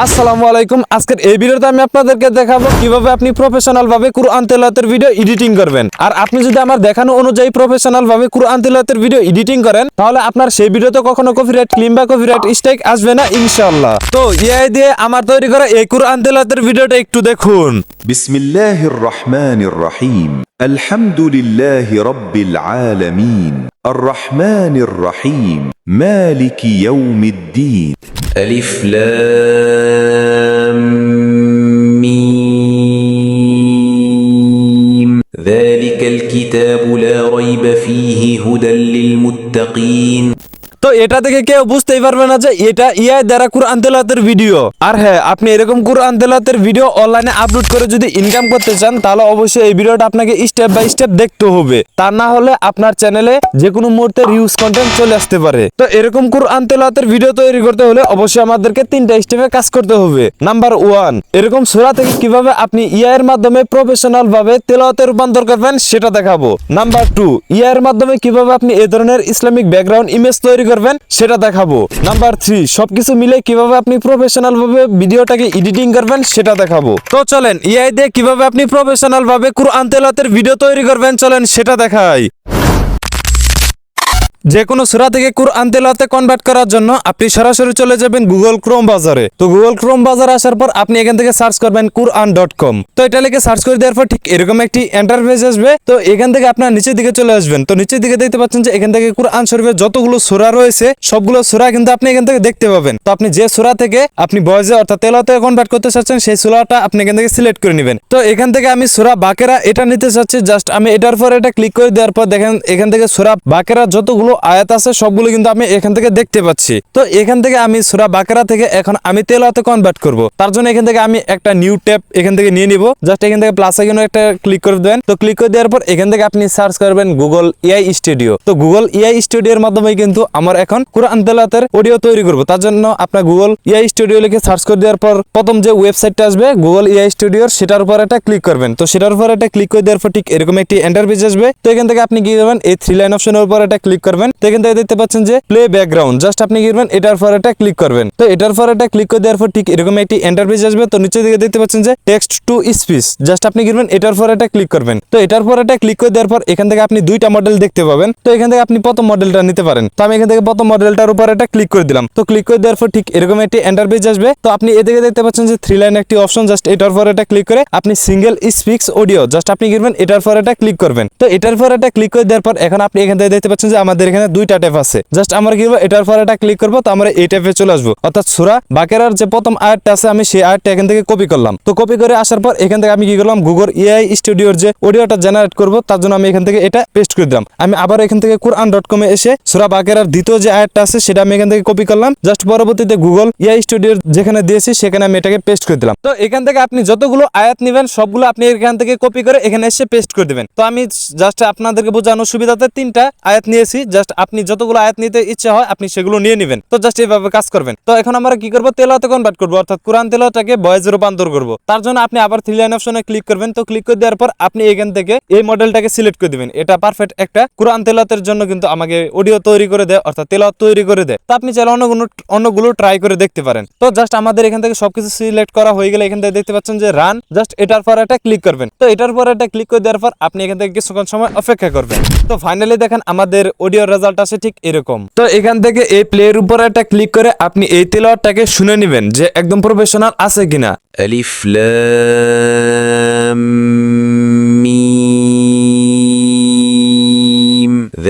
আসসালামু আলাইকুম। আজকের এই ভিডিওতে আমি আপনাদেরকে দেখাবো কিভাবে আপনি প্রফেশনাল ভাবে কুরআন তেলাওয়াতের ভিডিও এডিটিং করবেন। আর আপনি যদি আমার দেখানো অনুযায়ী প্রফেশনাল ভাবে কুরআন তেলাওয়াতের ভিডিও এডিটিং করেন, তাহলে আপনার সেই ভিডিওতে কখনো কপিরাইট ক্লেম বা কপিরাইট স্ট্রাইক আসবে না ইনশাআল্লাহ। তো এআই দিয়ে আমার তৈরি করা এই কুরআন তেলাওয়াতের ভিডিওটা একটু দেখুন। বিসমিল্লাহির রহমানির রহিম। আলহামদুলিল্লাহি রাব্বিল আলামিন। আর রহমানির রহিম। মালিকি ইয়াউমিদ্দিন। ألف لام ميم ذلك الكتاب لا ريب فيه هدى للمتقين। তো এটা থেকে কেউ বুঝতেই পারবে না যে এটা এআই দ্বারা কুরআন তেলাওয়াতের ভিডিও। আর হ্যাঁ, আপনি এরকম কুরআন তেলাওয়াতের ভিডিও অনলাইনে আপলোড করে যদি ইনকাম করতে চান, তাহলে অবশ্যই এই ভিডিওটা আপনাকে স্টেপ বাই স্টেপ দেখতে হবে। তা না হলে আপনার চ্যানেলে যে কোনো মুহূর্তে রিউজ কন্টেন্ট চলে আসতে পারে। তো এরকম কুরআন তেলাওয়াতের ভিডিও তৈরি করতে হলে অবশ্যই আমাদেরকে 3টা স্টেপে কাজ করতে হবে। নাম্বার 1, এরকম সূরা থেকে কিভাবে আপনি এআই এর মাধ্যমে প্রফেশনাল ভাবে তেলাওয়াতে রূপান্তর করবেন সেটা দেখাবো। নাম্বার 2, এআই এর মাধ্যমে কিভাবে আপনি এই ধরনের ইসলামিক ব্যাকগ্রাউন্ড ইমেজ তৈরি করবেন সেটা দেখাবো। নাম্বার 3, সবকিছু মিলে কিভাবে আপনি প্রফেশনাল ভাবে ভিডিওটাকে এডিটিং করবেন সেটা দেখাবো। তো চলেন এআই দিয়ে কিভাবে আপনি প্রফেশনাল ভাবে কুরআন তেলাওয়াতের ভিডিও তৈরি করবেন চলেন সেটা দেখাই। যে কোনো সূরা থেকে কুরআন তেলাওয়াতে কনভার্ট করার জন্য আপনি সরাসরি চলে যাবেন গুগল ক্রোম ব্রাউজারে। তো গুগল ক্রোম ব্রাউজারে আসার পর আপনি এখান থেকে সার্চ করবেন quran.com। তো এটা লিখে সার্চ করে দেওয়ার পর ঠিক এরকম একটি ইন্টারফেস আসবে। তো এখান থেকে আপনার নিচের দিকে চলে আসবেন। তো নিচের দিকে দেখতে পাচ্ছেন যে এখান থেকে কুরআন শরীফের যতগুলো সূরা রয়েছে সবগুলো সূরা কিন্তু আপনি এখান থেকে দেখতে পাবেন। তো আপনি যে সূরা থেকে আপনি ভয়েসে অর্থাৎ তেলাওয়াতে কনভার্ট করতে চাচ্ছেন সেই সূরাটা আপনি এখান থেকে সিলেক্ট করে নেবেন। তো এখান থেকে আমি সূরা বাকেরা এটা নিতে চাচ্ছি। জাস্ট আমি এটার পর এটা ক্লিক করে দেওয়ার পর দেখেন এখান থেকে সূরা বাকেরা যতগুলো আয়াত আছে সবগুলো কিন্তু আমি এখান থেকে দেখতে পাচ্ছি। তো এখান থেকে আমি সূরা বাকারা থেকে এখন আমি তেলাওয়াতে কনভার্ট করব। তার জন্য এখান থেকে আমি একটা নিউ ট্যাব এখান থেকে নিয়ে নিব। জাস্ট এখান থেকে প্লাস আইকনে একটা ক্লিক করে দেবেন। তো ক্লিক করে দেওয়ার পর এখান থেকে আপনি সার্চ করবেন গুগল এআই স্টুডিও। তো গুগল এআই স্টুডিওর মাধ্যমে কিন্তু আমার এখন কুরআন তেলাওয়াতের অডিও তৈরি করব। তার জন্য আপনার গুগল এআই স্টুডিও লিখে সার্চ করে দেওয়ার পর প্রথম যে ওয়েবসাইটটা আসবে গুগল এআই স্টুডিওর, সেটার উপর একটা ক্লিক করবেন। তো সেটার উপর একটা ক্লিক করে দেওয়ার পর ঠিক এরকম একটি ইন্টারফেস আসবে। তো এখান থেকে আপনি কি করবেন, এই 3 লাইন অপশনের উপর একটা ক্লিক করবেন। তো এখান থেকে দেখতে পাচ্ছেন যে প্লে ব্যাকগ্রাউন্ড, জাস্ট আপনি কি করবেন এটার পর এটা ক্লিক করবেন। তো এটার পর এটা ক্লিক করে দেওয়ার পর ঠিক এরকম একটি ইন্টারফেস আসবে। তো নিচের দিকে দেখতে পাচ্ছেন যে টেক্সট টু স্পিচ, জাস্ট আপনি কি করবেন এটার পর এটা ক্লিক করবেন। তো এটার পর এটা ক্লিক করে দেওয়ার পর এখান থেকে আপনি 2টা মডেল দেখতে পাবেন। তো এখান থেকে আপনি প্রথম মডেলটা নিতে পারেন। তো আমি এখান থেকে প্রথম মডেলটার উপর এটা ক্লিক করে দিলাম। তো ক্লিক করে দেওয়ার পর ঠিক এরকম একটি ইন্টারফেস আসবে। তো আপনি এদিকে দেখতে পাচ্ছেন যে 3 লাইন একটি অপশন, জাস্ট এটার পর এটা ক্লিক করে আপনি সিঙ্গেল স্পিক্স অডিও, জাস্ট আপনি কি করবেন এটার পর এটা ক্লিক করবেন। তো এটার পর এটা ক্লিক করে দেওয়ার পর এখন আপনি এখান থেকে দেখতে পাচ্ছেন যে আমাদের এখানে 2টা ট্যাব আছে। জাস্ট আমরা কি করব এটার পর এটা ক্লিক করব। তো আমরা এই ট্যাবে চলে আসবো। অর্থাৎ সূরা বাকারার যে প্রথম আয়াতটা আছে আমি সেই আয়াতটা এখান থেকে কপি করলাম। তো কপি করে আসার পর এখান থেকে আমি কি করলাম গুগল এআই স্টুডিওর যে অডিওটা জেনারেট করব তার জন্য আমি এখান থেকে এটা পেস্ট করে দিলাম। আমি আবার এখান থেকে quran.com এ এসে সূরা বাকারার দ্বিতীয় যে আয়াতটা আছে সেটা আমি এখান থেকে কপি করলাম। জাস্ট পরবর্তীতে গুগল এআই স্টুডিওর যেখানে দিয়েছি সেখানে আমি এটাকে পেস্ট করে দিলাম। তো এখান থেকে আপনি যতগুলো আয়াত নেবেন সবগুলো আপনি এখান থেকে কপি করে এখানে এসে পেস্ট করে দিবেন। তো আমি জাস্ট আপনাদেরকে বোঝানোর সুবিধাতে 3টা আয়াত নিয়েছি। জাস্ট আপনি যতগুলো আয়াত নিতে ইচ্ছা হয় আপনি সেগুলো নিয়ে নেবেন। তো জাস্ট এইভাবে কাজ করবেন। তো এখন আমরা কি করব, তেলাওয়াতে কনভার্ট করব, অর্থাৎ কুরআন তেলাওয়াতটাকে ভয়েসে রূপান্তর করব। তার জন্য আপনি আবার 3 লাইন অপশনে ক্লিক করবেন। তো ক্লিক করে দেওয়ার পর আপনি এখান থেকে এই মডেলটাকে সিলেক্ট করে দিবেন। এটা পারফেক্ট একটা কুরআন তেলাওয়াতের জন্য কিন্তু আমাকে অডিও তৈরি করে দেয়, অর্থাৎ তেলাওয়াত তৈরি করে দেয়। তো আপনি চাইলে অন্যগুলো ট্রাই করে দেখতে পারেন। তো জাস্ট আমাদের এখান থেকে সবকিছু সিলেক্ট করা হয়ে গেলে এখান থেকে দেখতে পাচ্ছেন যে রান, জাস্ট এটার পর একটা ক্লিক করবেন। তো এটার পর একটা ক্লিক করে দেওয়ার পর আপনি এখান থেকে কিছুক্ষণ সময় অপেক্ষা করবেন। তো ফাইনালি দেখেন আমাদের অডিও রেজাল্ট আসে ঠিক এরকম। তো এখান থেকে এই প্লের উপর একটা ক্লিক করে আপনি এই তেলাওয়াতটাকে শুনে নেবেন যে একদম প্রফেশনাল আছে কিনা। ألف لام ميم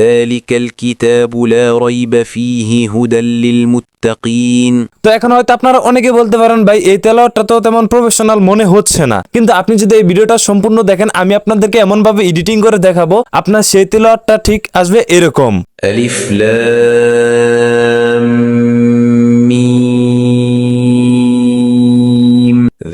ذلك الكتاب لا ريب فيه هدى للمتقين। তো এখন হয়তো আপনারা অনেকে বলতে পারেন ভাই এই তেলাওয়াতটা তো তেমন প্রফেশনাল মনে হচ্ছে না, কিন্তু আপনি যদি এই ভিডিওটা সম্পূর্ণ দেখেন আমি আপনাদেরকে এমন ভাবে এডিটিং করে দেখাবো আপনার সেই তেলাওয়াতটা ঠিক আসবে এরকম। ألف لام ميم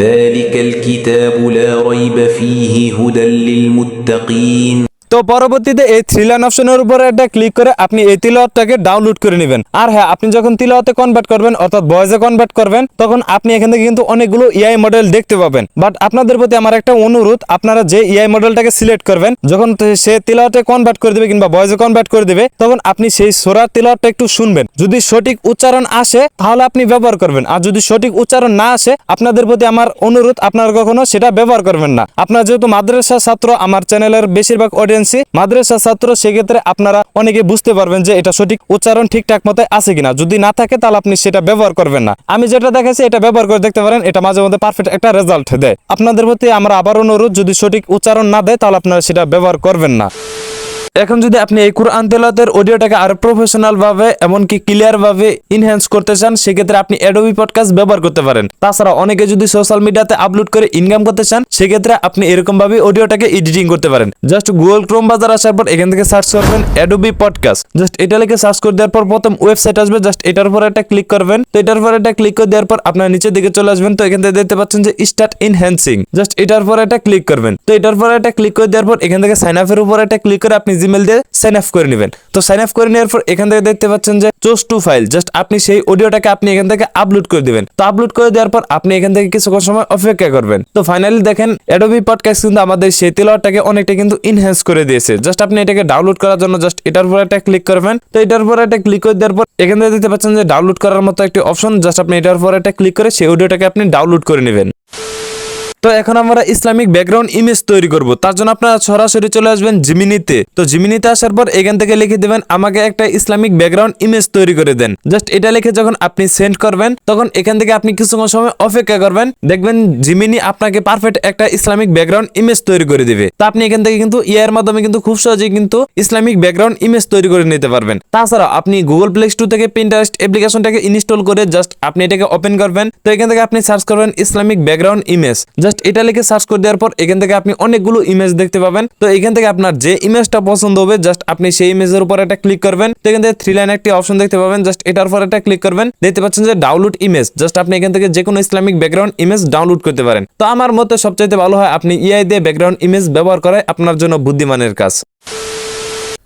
ذلك الكتاب لا ريب فيه هدى للمتقين। তো তো পরবর্তীতে এই থ্রি লাইন অপশনের উপরে একটা ক্লিক করে আপনি এই তিলাওয়াতটাকে ডাউনলোড করে নেবেন। আর হ্যাঁ, আপনি যখন তিলাওয়াতে কনভার্ট করবেন অর্থাৎ ভয়েসে কনভার্ট করবেন তখন আপনি এখান থেকে কিন্তু অনেকগুলো এআই মডেল দেখতে পাবেন। বাট আপনাদের প্রতি আমার একটা অনুরোধ, আপনারা যে এআই মডেলটাকে সিলেক্ট করবেন যখন সে তিলাওয়াতে কনভার্ট করে দিবে কিংবা ভয়েসে কনভার্ট করে দিবে তখন আপনি সেই সূরার তিলাওয়াতটা একটু শুনবেন। যদি সঠিক উচ্চারণ আসে তাহলে আপনি ব্যবহার করবেন, আর যদি সঠিক উচ্চারণ না আসে আপনাদের প্রতি আমার অনুরোধ আপনারা কখনো সেটা ব্যবহার করবেন না। আপনারা যেহেতু মাদ্রাসা ছাত্র, আমার চ্যানেলের বেশিরভাগ অডিয়েন্সই মাদ্রাসা ছাত্র, সেক্ষেত্রে আপনারা অনেকে বুঝতে পারবেন যে এটা সঠিক উচ্চারণ ঠিকঠাক মতো আছে কিনা। যদি না থাকে তাহলে আপনি সেটা ব্যবহার করবেন না। আমি যেটা দেখাচ্ছি এটা ব্যবহার করে দেখতে পারেন, এটা মাঝে মধ্যে পারফেক্ট একটা রেজাল্ট দেয়। আপনাদের প্রতি আমরা আবার অনুরোধ, যদি সঠিক উচ্চারণ না দেয় তাহলে আপনারা সেটা ব্যবহার করবেন না। এখন যদি আপনি এই কুরআন তেলাওয়াতের অডিওটাকে আরো প্রফেশনাল ভাবে এমনকি ক্লিয়ার ভাবে ইনহ্যান্স করতে চান, সেক্ষেত্রে আপনি অ্যাডোবি পডকাস্ট ব্যবহার করতে পারেন। তাছাড়া অনেকে যদি সোশ্যাল মিডিয়াতে আপলোড করে ইনকাম করতে চান, সেক্ষেত্রে আপনি এরকম ভাবে অডিওটাকে এডিটিং করতে পারেন। জাস্ট গুগল ক্রোম বাজার আসার পর এখান থেকে সার্চ করবেন অ্যাডোবি পডকাস্ট। জাস্ট এটা লিখে সার্চ করে দেওয়ার পর প্রথম ওয়েবসাইট আসবে, জাস্ট এটার উপর একটা ক্লিক করবেন। তো এটার উপর একটা ক্লিক করে দেওয়ার পর আপনার নিচের দিকে চলে আসবেন। তো এখান থেকে দেখতে পাচ্ছেন যে স্টার্ট ইনহ্যান্সিং, জাস্ট এটার উপর একটা ক্লিক করবেন। তো এটার উপর একটা ক্লিক করে দেওয়ার পর এখান থেকে সাইন আপের উপর একটা ক্লিক করে আপনি জিমেল দিয়ে সাইন আপ করে নেবেন। তো সাইন আপ করে নেওয়ার পর এখান থেকে দেখতে পাচ্ছেন যে চুজ টু ফাইল, জাস্ট আপনি সেই অডিওটাকে আপনি এখান থেকে আপলোড করে দিবেন। তো আপলোড করে দেওয়ার পর আপনি এখান থেকে কিছুক্ষণ সময় অপেক্ষা করবেন। তো ফাইনালি দেখেন অ্যাডোবি পডকাস্ট কিন্তু আমাদের সেই তেলাওয়াতটাকে অনেকটা কিন্তু ইনহ্যান্স করে দিয়েছে। জাস্ট আপনি এটাকে ডাউনলোড করার জন্য জাস্ট এটার উপর একটা ক্লিক করবেন। তো এটার উপর একটা ক্লিক করে দেওয়ার পর এখান থেকে দেখতে পাচ্ছেন যে ডাউনলোড করার মতো একটি অপশন, জাস্ট আপনি এটার উপর একটা ক্লিক করে সেই অডিওটাকে আপনি ডাউনলোড করে নেবেন। তো এখন আমরা ইসলামিক ব্যাকগ্রাউন্ড ইমেজ তৈরি করব। তার জন্য আপনারা সরাসরি চলে আসবেন জিমিনিতে। তো জিমিনিতে আসার পর এখান থেকে লিখে দিবেন আমাকে একটা ইসলামিক ব্যাকগ্রাউন্ড ইমেজ তৈরি করে দেন। জাস্ট এটা লিখে যখন আপনি সেন্ড করবেন তখন এখান থেকে আপনি কিছুক্ষণ সময় অপেক্ষা করবেন, দেখবেন জিমিনি আপনাকে পারফেক্ট একটা ইসলামিক ব্যাকগ্রাউন্ড ইমেজ তৈরি করে দিবে। তো আপনি এখান থেকে কিন্তু এর মাধ্যমে কিন্তু খুব সহজেই কিন্তু ইসলামিক ব্যাকগ্রাউন্ড ইমেজ তৈরি করে নিতে পারবেন। তাছাড়া আপনি গুগল প্লে স্টোর থেকে পিন্টারেস্ট অ্যাপ্লিকেশনটাকে ইনস্টল করে জাস্ট আপনি এটাকে ওপেন করবেন। তো এখান থেকে আপনি সার্চ করবেন ইসলামিক ব্যাকগ্রাউন্ড ইমেজ। জাস্ট এটা লিখে সার্চ করে দেওয়ার পর এখান থেকে আপনি অনেকগুলো ইমেজ দেখতে পাবেন। তো এখান থেকে আপনার যে ইমেজটা পছন্দ হবে জাস্ট আপনি সেই ইমেজের উপর একটা ক্লিক করবেন। তো এখান থেকে থ্রি লাইন একটি অপশন দেখতে পাবেন, জাস্ট এটার উপর একটা ক্লিক করবেন। দেখতে পাচ্ছেন যে ডাউনলোড ইমেজ, জাস্ট আপনি এখান থেকে যে কোনো ইসলামিক ব্যাকগ্রাউন্ড ইমেজ ডাউনলোড করতে পারেন। তো আমার মতে সবচাইতে ভালো হয় আপনি এআই দিয়ে ব্যাকগ্রাউন্ড ইমেজ ব্যবহার করাই আপনার জন্য বুদ্ধিমানের কাজ।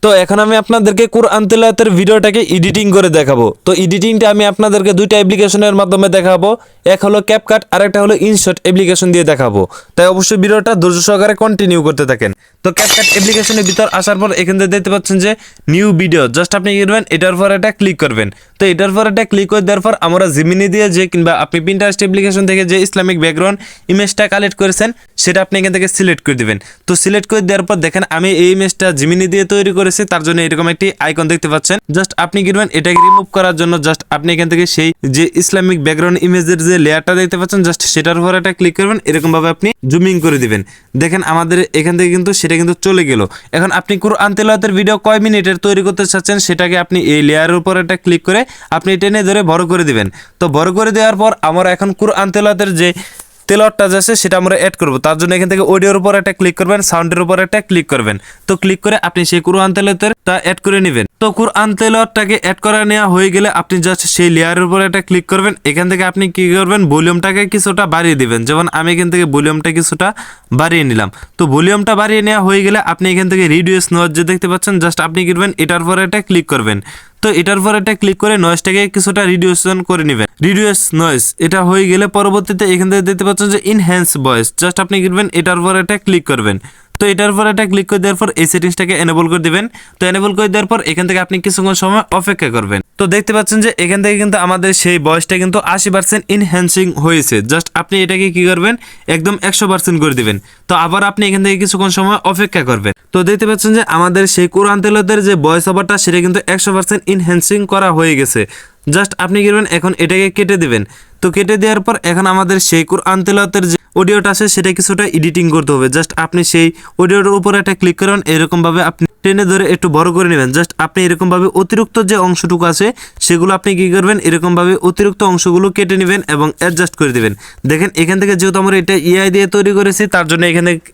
তো এখন আমি আপনাদেরকে কুরআন তেলাওয়াতের ভিডিওটাকে এডিটিং করে দেখাবো। তো এডিটিংটা আমি আপনাদেরকে দুইটা অ্যাপ্লিকেশনের মাধ্যমে দেখাবো, এক হলো ক্যাপকাট আর একটা হলো ইনশট অ্যাপ্লিকেশন দিয়ে দেখাবো। তাই অবশ্যই ভিডিওটা ধৈর্য সহকারে কন্টিনিউ করতে থাকেন। তো ক্যাপকাট অ্যাপ্লিকেশনের ভিতর আসার পর এখান থেকে দেখতে পাচ্ছেন যে নিউ ভিডিও, জাস্ট আপনি কি করবেন এটার উপর একটা ক্লিক করবেন। তো এটার উপর একটা ক্লিক করে দেওয়ার পর আমরা জিমিনি দিয়ে যে কিংবা আপনি পিন্টারেস্ট অ্যাপ্লিকেশন থেকে যে ইসলামিক ব্যাকগ্রাউন্ড ইমেজটা কালেক্ট করেছেন সেটা আপনি এখান থেকে সিলেক্ট করে দিবেন। তো সিলেক্ট করে দেওয়ার পর দেখেন আমি এই ইমেজটা জিমিনি দিয়ে তৈরি করেছি, তার জন্য এরকম একটি আইকন দেখতে পাচ্ছেন। জাস্ট আপনি কি করবেন এটাকে রিমুভ করার জন্য জাস্ট আপনি এখান থেকে সেই যে ইসলামিক ব্যাকগ্রাউন্ড ইমেজের যে লেয়ারটা দেখতে পাচ্ছেন জাস্ট সেটার উপর একটা ক্লিক করবেন। এরকম ভাবে আপনি জুমিং করে দিবেন। দেখেন আমাদের এখান থেকে কিন্তু সেটা কিন্তু চলে গেল। এখন আপনি কুরআন তেলাওয়াতের ভিডিও কয় মিনিটের তৈরি করতে চাচ্ছেন সেটাকে আপনি এই লেয়ারের উপর একটা ক্লিক করে আপনি টেনে ধরে বড় করে দিবেন। তো বড় করে দেওয়ার পর আমরা এখন কুরআন তেলাওয়াতের যে তেলাওয়াতটা আছে সেটা আমরা অ্যাড করব। তার জন্য এখান থেকে অডিওর উপর একটা ক্লিক করবেন, সাউন্ডের উপর একটা ক্লিক করবেন। তো ক্লিক করে আপনি সেই কুরআন তেলাওয়াতটা অ্যাড করে নেবেন। তো কুরআন তেলাওয়াতটাকে অ্যাড করা নেওয়া হয়ে গেলে আপনি জাস্ট সেই লেয়ারের উপর একটা ক্লিক করবেন। এখান থেকে আপনি কি করবেন ভলিউমটাকে কিছুটা বাড়িয়ে দিবেন। যেমন আমি এখান থেকে ভলিউমটা কিছুটা বাড়িয়ে নিলাম। তো ভলিউমটা বাড়িয়ে নেওয়া হয়ে গেলে আপনি এখান থেকে রিডিউস নয়েজ যে দেখতে পাচ্ছেন জাস্ট আপনি কি করবেন এটার উপর একটা ক্লিক করবেন। তো এটার উপর একটা ক্লিক করে নয়েজটাকে কিছুটা রিডিউশন করে নেবেন। রিডিউস নয়েজ এটা হয়ে গেলে পরবর্তীতে এখান থেকে দেখতে পাচ্ছেন যে ইনহ্যান্স ভয়েস, জাস্ট আপনি কি করবেন এটার উপর একটা ক্লিক করবেন। তো এটার উপর একটা ক্লিক করে দেওয়ার পর এই সেটিংসটাকে এনেবল করে দিবেন। তো এনেবল করে দেওয়ার পর এখান থেকে আপনি কিছুক্ষণ সময় অপেক্ষা করবেন। তো দেখতে পাচ্ছেন যে এখান থেকে কিন্তু আমাদের সেই ভয়েসটা কিন্তু 80% ইনহ্যান্সিং হয়েছে। জাস্ট আপনি এটাকে কি করবেন একদম 100% করে দিবেন। তো আবার আপনি এখান থেকে কিছুক্ষণ সময় অপেক্ষা করবেন। তো দেখতে পাচ্ছেন যে আমাদের সেই কোরআন তেলাওয়াতের যে ভয়েস ওভারটা সেটা কিন্তু 100% ইনহ্যান্সিং করা হয়ে গেছে। জাস্ট আপনি কি করবেন এখন এটাকে কেটে দিবেন। তো কেটে দেওয়ার পর এখন আমাদের সেই কোরআন তেলাওয়াতের যে অডিওটা আছে সেটা কিছুটা এডিটিং করতে হবে। জাস্ট আপনি সেই অডিওটার উপর একটা ক্লিক করুন, এরকম ভাবে আপনি টেনে ধরে একটু বড় করে নেবেন। জাস্ট আপনি এরকম ভাবে অতিরিক্ত যে অংশটুকু আছে সেগুলো আপনি কি করবেন এরকম ভাবে অতিরিক্ত অংশগুলো কেটে নেবেন এবং অ্যাডজাস্ট করে দিবেন। দেখেন এখান থেকে যেহেতু আমরা এটা এআই দিয়ে তৈরি করেছি তার জন্য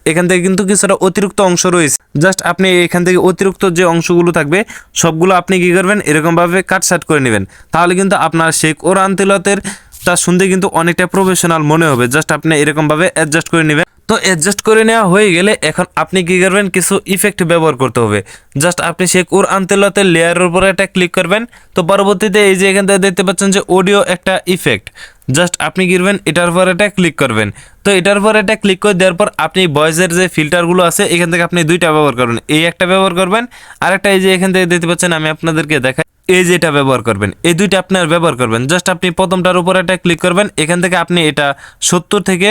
এখান থেকে কিন্তু কিছুটা অতিরিক্ত অংশ রয়েছে। জাস্ট আপনি এখান থেকে অতিরিক্ত যে অংশগুলো থাকবে সবগুলো আপনি কি করবেন এরকম ভাবে কাটছাট করে নেবেন। তাহলে কিন্তু আপনার সেই কোরআন তেলাওয়াতের তা শুনতে কিন্তু অনেকটা প্রফেশনাল মনে হবে। জাস্ট আপনি এরকম ভাবে অ্যাডজাস্ট করে নেবেন। তো তো অ্যাডজাস্ট করে নেওয়া হয়ে গেলে এখন আপনি কি করবেন, কিছু ইফেক্ট ব্যবহার করতে হবে। জাস্ট আপনি সেই কোরআন তেলাওয়াতের লেয়ারের উপরে একটা ক্লিক করবেন। তো পরবর্তীতে এই যে এখান থেকে দেখতে পাচ্ছেন যে অডিও একটা ইফেক্ট, জাস্ট আপনি কি করবেন, এটার উপর একটা ক্লিক করবেন। তো এটার উপর একটা ক্লিক করে দেওয়ার পর আপনি ভয়েসের যে ফিল্টারগুলো আছে এখান থেকে আপনি দুইটা ব্যবহার করবেন, এই একটা ব্যবহার করবেন, আর একটা এই যে এখান থেকে দেখতে পাচ্ছেন আমি আপনাদেরকে দেখাই, এই যে এটা ব্যবহার করবেন, এই দুইটা আপনার ব্যবহার করবেন। জাস্ট আপনি প্রথমটার উপর একটা ক্লিক করবেন, এখান থেকে আপনি এটা 70 থেকে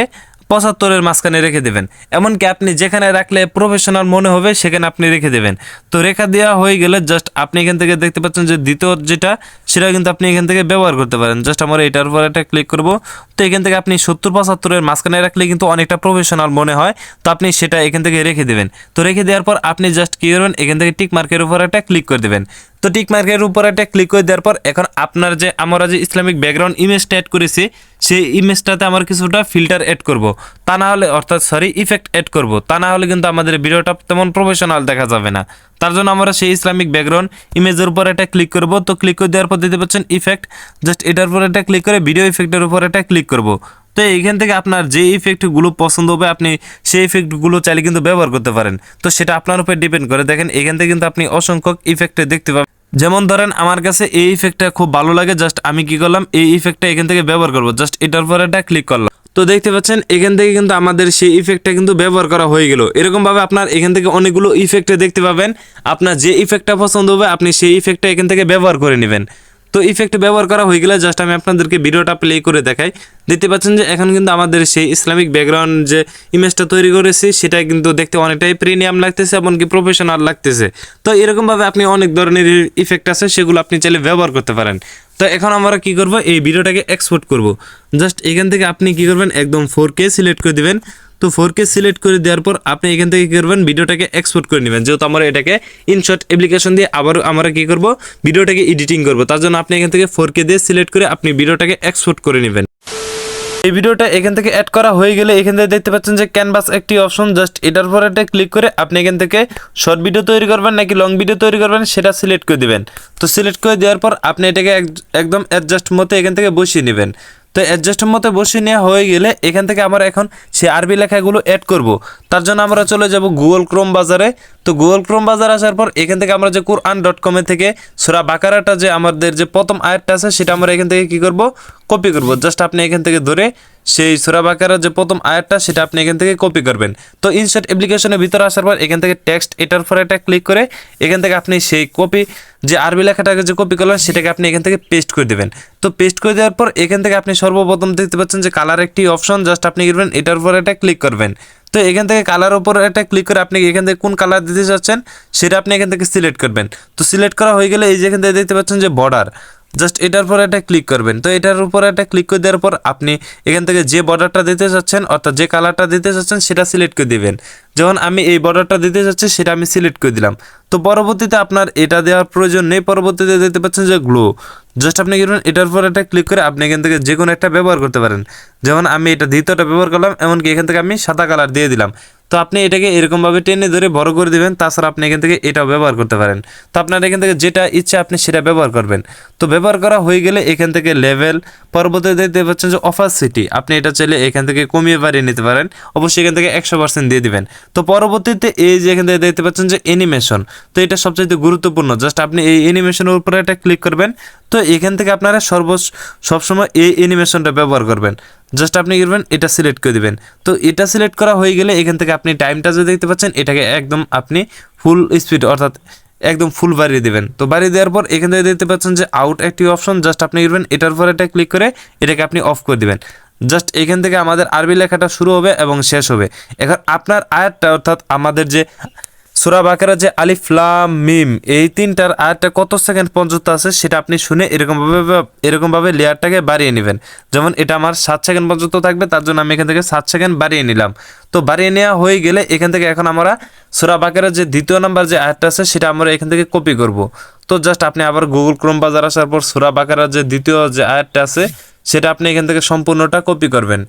75-এর মাঝখানে রেখে দেবেন। এমনকি আপনি যেখানে রাখলে প্রফেশনাল মনে হবে সেখানে আপনি রেখে দেবেন। তো রেখা দেওয়া হয়ে গেলে জাস্ট আপনি এখান থেকে দেখতে পাচ্ছেন যে দ্বিতীয় যেটা, সেটা কিন্তু আপনি এখান থেকে ব্যবহার করতে পারেন। জাস্ট আমরা এটার উপর একটা ক্লিক করব। তো এখান থেকে আপনি 70-75-এর মাঝখানে রাখলে কিন্তু অনেকটা প্রফেশনাল মনে হয়, তো আপনি সেটা এখান থেকে রেখে দেবেন। তো রেখে দেওয়ার পর আপনি জাস্ট কী করবেন, এখান থেকে টিক মার্কের উপর একটা ক্লিক করে দেবেন। তো টিক মার্কের উপর একটা ক্লিক করে দেওয়ার পর এখন আপনার যে আমরা যে ইসলামিক ব্যাকগ্রাউন্ড ইমেজটা অ্যাড করেছি সেই ইমেজটাতে আমার কিছুটা ফিল্টার অ্যাড করব, তা না হলে অর্থাৎ ইফেক্ট অ্যাড করব, তা না হলে কিন্তু আমাদের ভিডিওটা তেমন প্রফেশনাল দেখা যাবে না। তার জন্য আমরা সেই ইসলামিক ব্যাকগ্রাউন্ড ইমেজের উপর একটা ক্লিক করব। তো ক্লিক করে দেওয়ার পর দিতে পাচ্ছেন ইফেক্ট, জাস্ট এটার উপর একটা ক্লিক করে ভিডিও ইফেক্টের উপর একটা ক্লিক করব। তো এইখান থেকে আপনার যে ইফেক্টগুলো পছন্দ হবে আপনি সেই ইফেক্টগুলো চাইলে কিন্তু ব্যবহার করতে পারেন। তো সেটা আপনার উপর ডিপেন্ড করে। দেখেন এখান থেকে কিন্তু আপনি অসংখ্য ইফেক্ট দেখতে পাবেন। যেমন ধরেন আমার কাছে এই ইফেক্টটা খুব ভালো লাগে, জাস্ট আমি কি করলাম, এই ইফেক্টটা এখান থেকে ব্যবহার করব। জাস্ট এটার উপর একটা ক্লিক করলাম। তো দেখতে পাচ্ছেন এখান থেকে কিন্তু আমাদের সেই ইফেক্টটা কিন্তু ব্যবহার করা হয়ে গেল। এরকমভাবে আপনার এখান থেকে অনেকগুলো ইফেক্টে দেখতে পাবেন। আপনার যে ইফেক্টটা পছন্দ হবে আপনি সেই ইফেক্টটা এখান থেকে ব্যবহার করে নেবেন। তো ইফেক্ট ব্যবহার করা হয়ে গেলে জাস্ট আমি আপনাদেরকে ভিডিওটা প্লে করে দেখাই। দেখতে পাচ্ছেন যে এখন কিন্তু আমাদের সেই ইসলামিক ব্যাকগ্রাউন্ড যে ইমেজটা তৈরি করেছি সেটা কিন্তু দেখতে অনেকটাই প্রিমিয়াম লাগতেছে, এমনকি প্রফেশনাল লাগতেছে। তো এরকমভাবে আপনি অনেক ধরনের ইফেক্ট আছে, সেগুলো আপনি চাইলে ব্যবহার করতে পারেন। তো এখন আমরা কি করব, এই ভিডিওটাকে এক্সপোর্ট করব। জাস্ট এখান থেকে আপনি কি করবেন, একদম 4K সিলেক্ট করে দিবেন। তো 4K সিলেক্ট করে দেওয়ার পর আপনি এখান থেকে কী করবেন, ভিডিওটাকে এক্সপোর্ট করে নেবেন। যেহেতু আমরা এটাকে ইনশর্ট অ্যাপ্লিকেশন দিয়ে আবার আমরা কী করব, ভিডিওটাকে এডিটিং করব। তার জন্য আপনি এখান থেকে 4K দিয়ে সিলেক্ট করে আপনি ভিডিওটাকে এক্সপোর্ট করে নেবেন। এই ভিডিওটা এখান থেকে অ্যাড করা হয়ে গেলে এখান থেকে দেখতে পাচ্ছেন যে ক্যানভাস একটি অপশন, জাস্ট এটার পর একটা ক্লিক করে আপনি এখান থেকে শর্ট ভিডিও তৈরি করবেন নাকি লং ভিডিও তৈরি করবেন সেটা সিলেক্ট করে দিবেন। তো সিলেক্ট করে দেওয়ার পর আপনি এটাকে একদম অ্যাডজাস্ট মতো এখান থেকে বসিয়ে নেবেন। তো অ্যাডজাস্টের মতো বসিয়ে নেওয়া হয়ে গেলে এখান থেকে আমরা এখন সেই আরবি লেখাগুলো অ্যাড করব। তার জন্য আমরা চলে যাব গুগল ক্রোম বাজারে। তো গুগল ক্রোম বাজার আসার পর এখান থেকে আমরা যে Quran.com থেকে সূরা বাকারাটা যে আমাদের যে প্রথম আয়াতটা আছে সেটা আমরা এখান থেকে কি করব, কপি করব। জাস্ট আপনি এখান থেকে ধরে সেই সূরা বাকারার যে প্রথম আয়াতটা সেটা আপনি এখান থেকে কপি করবেন। তো ইনসার্ট অ্যাপ্লিকেশনের ভিতরে আসার পর এখান থেকে টেক্সট এটার উপর একটা ক্লিক করে এখান থেকে আপনি সেই কপি যে আরবি লেখাটাকে যে কপি করলেন সেটাকে আপনি এখান থেকে পেস্ট করে দেবেন। তো পেস্ট করে দেওয়ার পর এখান থেকে আপনি সর্বপ্রথম দেখতে পাচ্ছেন যে কালার একটি অপশন, জাস্ট আপনি করবেন এটার উপর একটা ক্লিক করবেন। তো এখান থেকে কালার উপর একটা ক্লিক করে আপনি এখান থেকে কোন কালার দিতে চাচ্ছেন সেটা আপনি এখান থেকে সিলেক্ট করবেন। তো সিলেক্ট করা হয়ে গেলে এই যে এখান থেকে দেখতে পাচ্ছেন যে বর্ডার, জাস্ট এটার উপর একটা ক্লিক করবেন। তো এটার উপর একটা ক্লিক করে দেওয়ার পর আপনি এখান থেকে যে বর্ডারটা দিতে চাচ্ছেন অর্থাৎ যে কালারটা দিতে চাচ্ছেন সেটা সিলেক্ট করে দিবেন। যেমন আমি এই বর্ডারটা দিতে চাচ্ছি সেটা আমি সিলেক্ট করে দিলাম। তো পরবর্তীতে আপনার এটা দেওয়ার প্রয়োজন নেই, পরবর্তীতে দেখতে পাচ্ছেন যে গ্লো, জাস্ট আপনি কি করবেন এটার উপর একটা ক্লিক করে আপনি এখান থেকে যে কোনো একটা ব্যবহার করতে পারেন। যেমন আমি এটা দ্বিতীয়টা ব্যবহার করলাম, এমনকি এখান থেকে আমি সাদা কালার দিয়ে দিলাম। তো আপনি এটাকে এরকমভাবে টেনে ধরে বড় করে দিবেন। তাছাড়া আপনি এখান থেকে এটাও ব্যবহার করতে পারেন। তো আপনার এখান থেকে যেটা ইচ্ছা আপনি সেটা ব্যবহার করবেন। তো ব্যবহার করা হয়ে গেলে এখান থেকে লেভেল, পরবর্তীতে দেখতে পাচ্ছেন যে অপাসিটি, আপনি এটা চাইলে এখান থেকে কমিয়ে বাড়িয়ে নিতে পারেন। অবশ্যই এখান থেকে 100% দিয়ে দিবেন। তো পরবর্তীতে এই যে এখান থেকে দেখতে পাচ্ছেন যে অ্যানিমেশন, তো এটা সবচেয়ে গুরুত্বপূর্ণ। জাস্ট আপনি এই অ্যানিমেশনের উপরে একটা ক্লিক করবেন। তো এখান থেকে আপনারা সবসময় এই অ্যানিমেশনটা ব্যবহার করবেন। জাস্ট আপনি করবেন এটা সিলেক্ট করে দিবেন। তো এটা সিলেক্ট করা হয়ে গেলে এখান থেকে আপনি টাইমটা যে দেখতে পাচ্ছেন এটাকে একদম আপনি ফুল স্পিড অর্থাৎ একদম ফুল বাড়িয়ে দেবেন। তো বাড়িয়ে দেওয়ার পর এখান থেকে দেখতে পাচ্ছেন যে আউট একটি অপশন, জাস্ট আপনি করবেন এটার উপর একটা ক্লিক করে এটাকে আপনি অফ করে দিবেন। জাস্ট এখান থেকে আমাদের আরবি লেখাটা শুরু হবে এবং শেষ হবে। এখন আপনার আয়াতটা অর্থাৎ আমাদের যে সূরা বাকারা যে আলিফ লাম মিম এই তিনটার আয়াতটা কত সেকেন্ড পর্যন্ত আছে সেটা আপনি শুনে এরকমভাবে লেয়ারটাকে বাড়িয়ে নেবেন। যেমন এটা আমার 7 সেকেন্ড পর্যন্ত থাকবে, তার জন্য আমি এখান থেকে 7 সেকেন্ড বাড়িয়ে নিলাম। তো বাড়িয়ে নেওয়া হয়ে গেলে এখান থেকে এখন আমরা সূরা বাকারার যে দ্বিতীয় নাম্বার যে আয়াতটা আছে সেটা আমরা এখান থেকে কপি করব। তো জাস্ট আপনি আবার গুগল ক্রোম বাজার আসার পর সূরা বাকারার যে দ্বিতীয় যে আয়াতটা আছে সেটা আপনি এখান থেকে সম্পূর্ণটা কপি করবেন।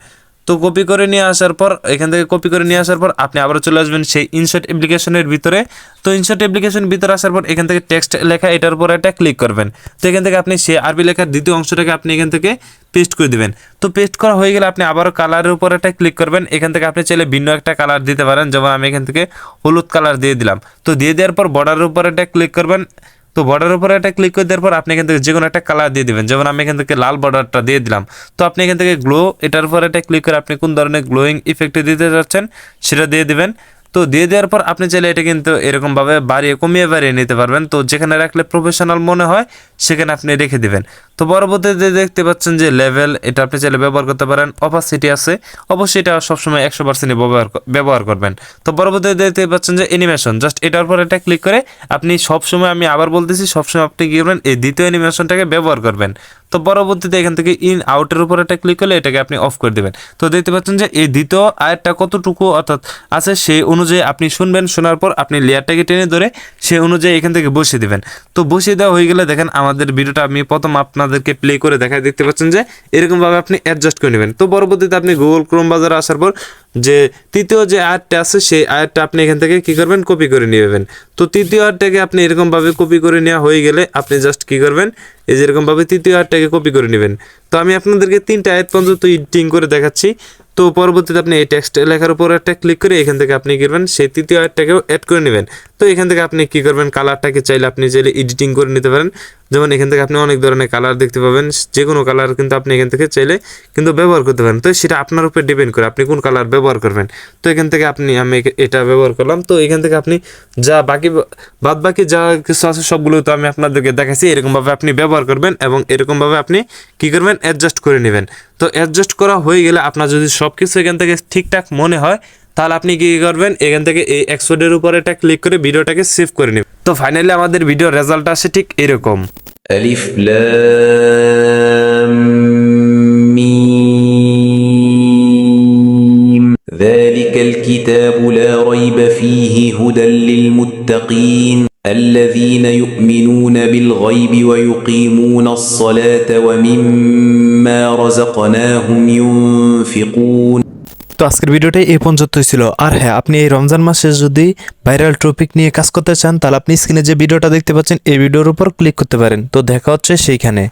তো কপি করে নিয়ে আসার পর এখান থেকে কপি করে নিয়ে আসার পর আপনি আবারও চলে আসবেন সেই ইনশট অ্যাপ্লিকেশনের ভিতরে। তো ইনশট অ্যাপ্লিকেশনের ভিতরে আসার পর এখান থেকে টেক্সট লেখা এটার উপর একটা ক্লিক করবেন। তো এখান থেকে আপনি সেই আরবি লেখার দ্বিতীয় অংশটাকে আপনি এখান থেকে পেস্ট করে দিবেন। তো পেস্ট করা হয়ে গেলে আপনি আবারও কালারের উপর একটা ক্লিক করবেন। এখান থেকে আপনি চাইলে ভিন্ন একটা কালার দিতে পারেন, যেমন আমি এখান থেকে হলুদ কালার দিয়ে দিলাম। তো দিয়ে দেওয়ার পর বর্ডারের উপর একটা ক্লিক করবেন। তো বর্ডারের উপরে একটা ক্লিক করে দেওয়ার পর আপনি এখান থেকে যে কোনো একটা কালার দিয়ে দিবেন, যেমন আমি এখান থেকে লাল বর্ডারটা দিয়ে দিলাম। তো আপনি এখান থেকে গ্লো এটার উপর একটা ক্লিক করে আপনি কোন ধরনের গ্লোয়িং ইফেক্ট দিতে যাচ্ছেন সেটা দিয়ে দিবেন। তো দিয়ে দেওয়ার পর আপনি চাইলে এটা কিন্তু এরকমভাবে বাড়িয়ে কমিয়ে বাড়িয়ে নিতে পারবেন। তো যেখানে রাখলে প্রফেশনাল মনে হয় সেখানে আপনি রেখে দিবেন। তো পরবর্তীতে দেখতে পাচ্ছেন যে লেভেল, এটা আপনি চাইলে ব্যবহার করতে পারেন। অপাসিটি আছে, অবশ্যই এটা সবসময় 100% ব্যবহার করবেন। তো পরবর্তীতে দেখতে পাচ্ছেন যে অ্যানিমেশন, জাস্ট এটার উপর একটা ক্লিক করে আপনি সবসময়, আমি আবার বলতেছি, সবসময় আপনি কী করবেন, এই দ্বিতীয় অ্যানিমেশনটাকে ব্যবহার করবেন। তো পরবর্তীতে এখান থেকে ইন আউটের উপর একটা ক্লিক করলে এটাকে আপনি অফ করে দেবেন। তো দেখতে পাচ্ছেন যে এই দ্বিতীয় আয়াতটা কতটুকু অর্থাৎ আছে সেই অনুযায়ী আপনি শুনবেন। শোনার পর আপনি লেয়ারটাকে টেনে ধরে সেই অনুযায়ী এখান থেকে বসিয়ে দিবেন। তো বসিয়ে দেওয়া হয়ে গেলে দেখেন আমাদের ভিডিওটা আমি প্রথম আপনাদেরকে প্লে করে দেখাই, দেখতে পাচ্ছেন যে এরকমভাবে আপনি অ্যাডজাস্ট করে নেবেন। তো পরবর্তীতে আপনি গুগল ক্রোম বাজারে আসার পর যে তৃতীয় যে আয়াতটা আছে সেই আয়াতটা আপনি এখান থেকে কী করবেন, কপি করে নেবেন। তো তৃতীয় আয়াতটাকে আপনি এরকমভাবে কপি করে নেওয়া হয়ে গেলে আপনি জাস্ট কী করবেন, এই যেরকমভাবে তৃতীয় আয়াতটাকে কপি করে নেবেন। তো আমি আপনাদেরকে 3টা আয়াত পর্যন্ত এডিটিং করে দেখাচ্ছি। তো পরবর্তীতে আপনি এই টেক্সট লেখার উপর একটা ক্লিক করে এখান থেকে আপনি কী করবেন, সেই তৃতীয় আয়াতটাকেও অ্যাড করে নেবেন। তো এখান থেকে আপনি কী করবেন, কালারটাকে চাইলে আপনি চাইলে এডিটিং করে নিতে পারেন। যেমন এখান থেকে আপনি অনেক ধরনের কালার দেখতে পাবেন, যে কোনো কালার কিন্তু আপনি এখান থেকে চাইলে কিন্তু ব্যবহার করতে পারেন। তো সেটা আপনার উপর ডিপেন্ড করে আপনি কোন কালার ব্যবহার করবেন। তো এখান থেকে আমি এটা ব্যবহার করলাম। তো এখান থেকে আপনি যা বাদ বাকি যা কিছু আছে সবগুলো তো আমি আপনাদেরকে দেখাচ্ছি, এরকমভাবে আপনি ব্যবহার করবেন এবং এরকমভাবে আপনি কী করবেন, অ্যাডজাস্ট করে নেবেন। তো অ্যাডজাস্ট করা হয়ে গেলে আপনার যদি সব কিছু এখান থেকে ঠিকঠাক মনে হয় তাহলে আপনি কী করবেন, এখান থেকে এই এক্সপোর্টের উপর একটা ক্লিক করে ভিডিওটাকে সেভ করে নেবেন। তো ফাইনালি আমাদের ভিডিও রেজাল্ট আসে ঠিক এরকম। ألف لام ميم ذلك الكتاب لا ريب فيه هدى للمتقين الذين يؤمنون بالغيب ويقيمون الصلاة ومما رزقناهم ينفقون। তো আজকের ভিডিওটাই এই পর্যন্তই ছিল। আর হ্যাঁ, আপনি এই রমজান মাসে যদি ভাইরাল টপিক নিয়ে কাজ করতে চান তাহলে আপনি স্ক্রিনে যে ভিডিওটা দেখতে পাচ্ছেন এই ভিডিওর উপর ক্লিক করতে পারেন। তো দেখা হচ্ছে সেইখানে।